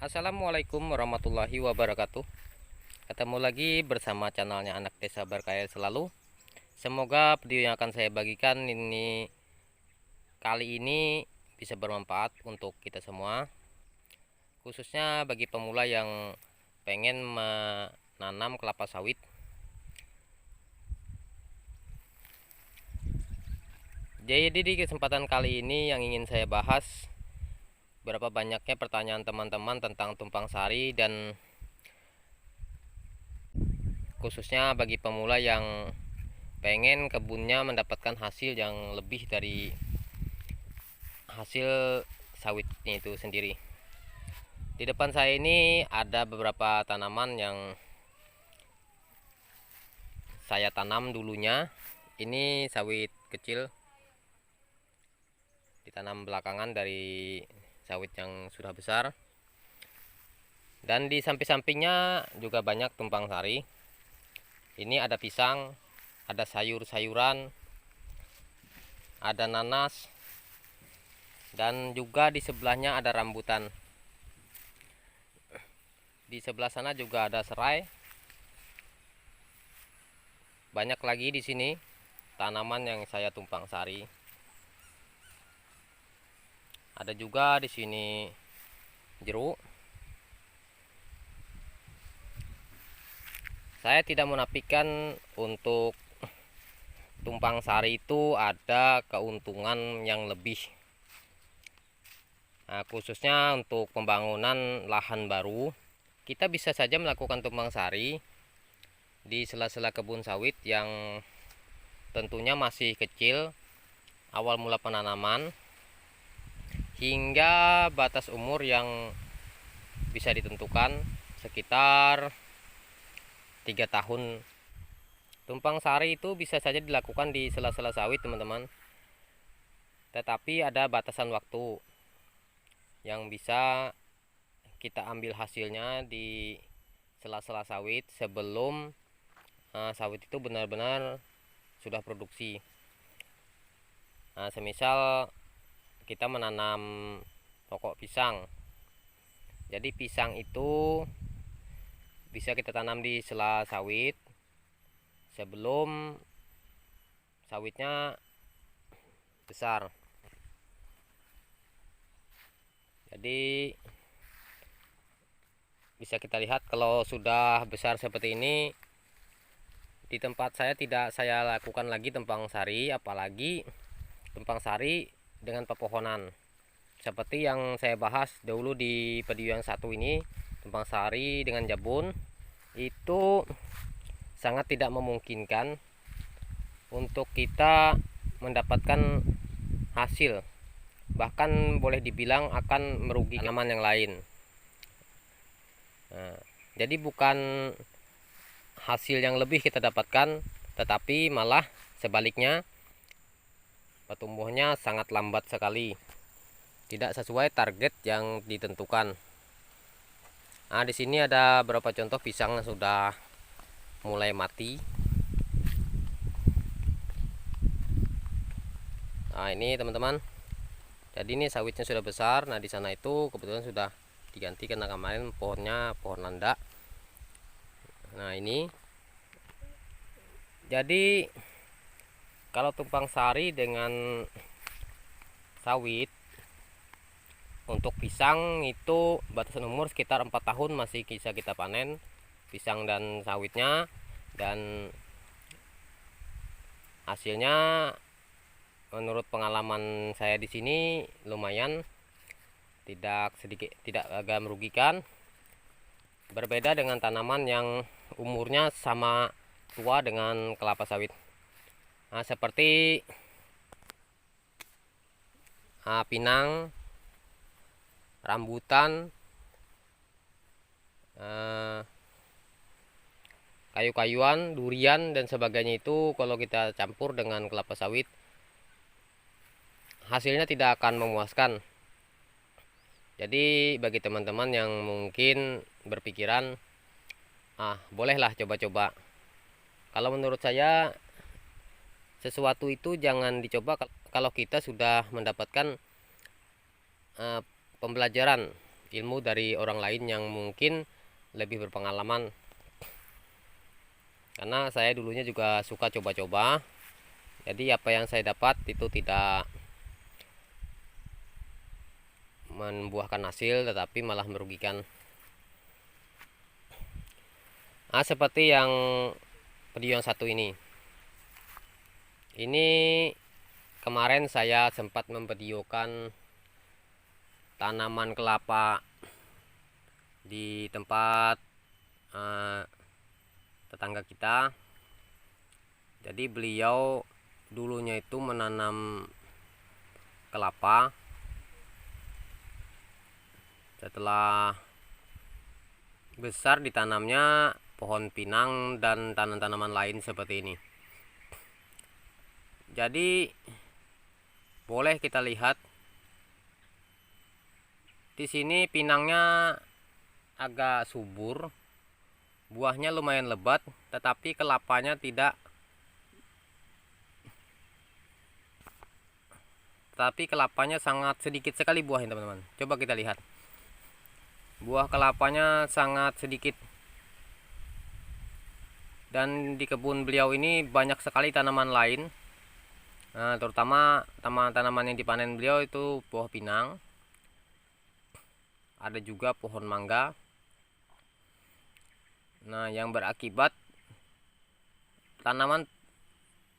Assalamualaikum warahmatullahi wabarakatuh. Ketemu lagi bersama channelnya Anak Desa Berkaya Selalu. Semoga video yang akan saya bagikan ini kali ini bisa bermanfaat untuk kita semua, khususnya bagi pemula yang pengen menanam kelapa sawit. Jadi di kesempatan kali ini yang ingin saya bahas, berapa banyaknya pertanyaan teman-teman tentang tumpang sari, dan khususnya bagi pemula yang pengen kebunnya mendapatkan hasil yang lebih dari hasil sawitnya itu sendiri. Di depan saya ini ada beberapa tanaman yang saya tanam dulunya. Ini sawit kecil, ditanam belakangan dari sawit yang sudah besar. Dan di samping-sampingnya juga banyak tumpang sari. Ini ada pisang, ada sayur-sayuran, ada nanas, dan juga di sebelahnya ada rambutan. Di sebelah sana juga ada serai. Banyak lagi di sini tanaman yang saya tumpang sari. Ada juga di sini jeruk. Saya tidak menafikan untuk tumpang sari itu ada keuntungan yang lebih. Nah, khususnya untuk pembangunan lahan baru, kita bisa saja melakukan tumpang sari di sela-sela kebun sawit yang tentunya masih kecil, awal mula penanaman, hingga batas umur yang bisa ditentukan sekitar 3 tahun. Tumpang sari itu bisa saja dilakukan di sela-sela sawit, teman-teman. Tetapi ada batasan waktu yang bisa kita ambil hasilnya di sela-sela sawit sebelum sawit itu benar-benar sudah produksi. Nah, semisal kita menanam pokok pisang. Jadi pisang itu bisa kita tanam di sela sawit sebelum sawitnya besar. Jadi bisa kita lihat kalau sudah besar seperti ini, di tempat saya tidak saya lakukan lagi tumpang sari, apalagi tumpang sari dengan pepohonan. Seperti yang saya bahas dahulu di video yang satu ini, tumpang sari dengan jabun itu sangat tidak memungkinkan untuk kita mendapatkan hasil. Bahkan boleh dibilang akan merugikan tanaman yang lain. Nah, jadi bukan hasil yang lebih kita dapatkan, tetapi malah sebaliknya pertumbuhannya sangat lambat sekali, tidak sesuai target yang ditentukan. Nah, di sini ada beberapa contoh pisang yang sudah mulai mati. Nah, ini teman-teman. Jadi ini sawitnya sudah besar. Nah, di sana itu kebetulan sudah diganti karena kemarin pohonnya pohon landak. Nah, ini. Jadi kalau tumpang sari dengan sawit, untuk pisang itu batasan umur sekitar 4 tahun masih bisa kita panen pisang dan sawitnya, dan hasilnya menurut pengalaman saya di sini lumayan, tidak agak merugikan. Berbeda dengan tanaman yang umurnya sama tua dengan kelapa sawit. Nah, seperti pinang, rambutan, kayu-kayuan, durian dan sebagainya, itu kalau kita campur dengan kelapa sawit hasilnya tidak akan memuaskan. Jadi bagi teman-teman yang mungkin berpikiran bolehlah coba-coba, kalau menurut saya sesuatu itu jangan dicoba kalau kita sudah mendapatkan pembelajaran ilmu dari orang lain yang mungkin lebih berpengalaman, karena saya dulunya juga suka coba-coba. Jadi apa yang saya dapat itu tidak membuahkan hasil, tetapi malah merugikan. Nah, seperti yang video yang satu ini kemarin saya sempat memvideokan tanaman kelapa di tempat tetangga kita. Jadi beliau dulunya itu menanam kelapa, setelah besar ditanamnya pohon pinang dan tanaman lain seperti ini. Jadi boleh kita lihat di sini pinangnya agak subur, buahnya lumayan lebat, tetapi kelapanya tidak. Tapi kelapanya sangat sedikit sekali buahnya, teman-teman. Coba kita lihat. Buah kelapanya sangat sedikit. Dan di kebun beliau ini banyak sekali tanaman lain. Nah, terutama tanaman yang dipanen beliau itu buah pinang. Ada juga pohon mangga. Nah, yang berakibat tanaman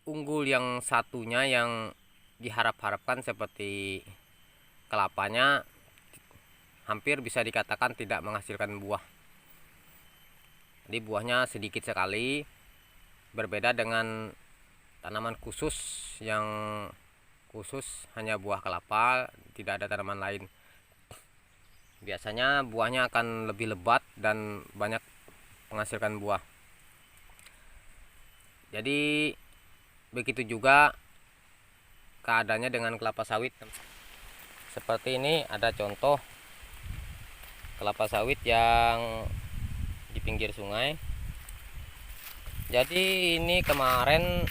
unggul yang satunya yang diharap-harapkan seperti kelapanya hampir bisa dikatakan tidak menghasilkan buah. Jadi buahnya sedikit sekali, berbeda dengan tanaman khusus yang khusus hanya buah kelapa, tidak ada tanaman lain. Biasanya buahnya akan lebih lebat dan banyak menghasilkan buah. Jadi begitu juga keadaannya dengan kelapa sawit. Seperti ini ada contoh kelapa sawit yang di pinggir sungai. Jadi ini kemarin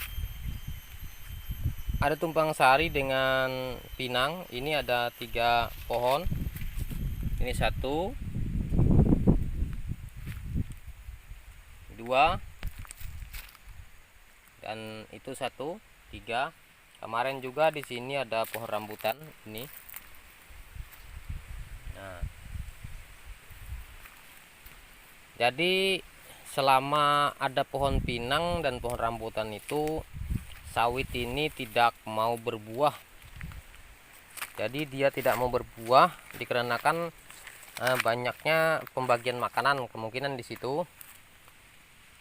ada tumpang sari dengan pinang. Ini ada 3 pohon. Ini 1, 2, dan itu 1, 3. Kemarin juga di sini ada pohon rambutan ini. Nah, jadi selama ada pohon pinang dan pohon rambutan itu, sawit ini tidak mau berbuah. Jadi dia tidak mau berbuah dikarenakan banyaknya pembagian makanan kemungkinan di situ.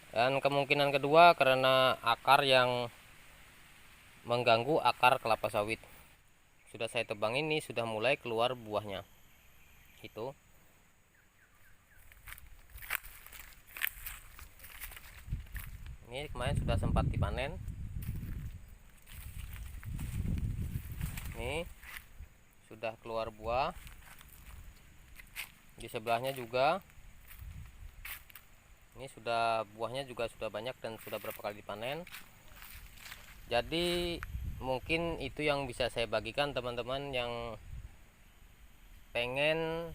Dan kemungkinan kedua karena akar yang mengganggu akar kelapa sawit. Sudah saya tebang, ini sudah mulai keluar buahnya. Itu. Ini kemarin sudah sempat dipanen. Ini sudah keluar buah. Di sebelahnya juga. Ini sudah buahnya juga sudah banyak dan sudah berapa kali dipanen. Jadi mungkin itu yang bisa saya bagikan teman-teman yang pengen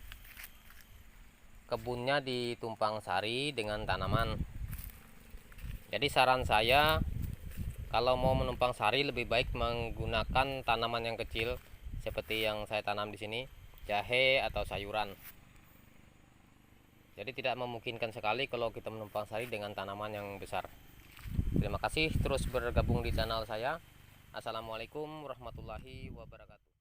kebunnya ditumpang sari dengan tanaman. Jadi saran saya, kalau mau menumpang sari lebih baik menggunakan tanaman yang kecil seperti yang saya tanam di sini, jahe atau sayuran. Jadi tidak memungkinkan sekali kalau kita menumpang sari dengan tanaman yang besar. Terima kasih terus bergabung di channel saya. Assalamualaikum warahmatullahi wabarakatuh.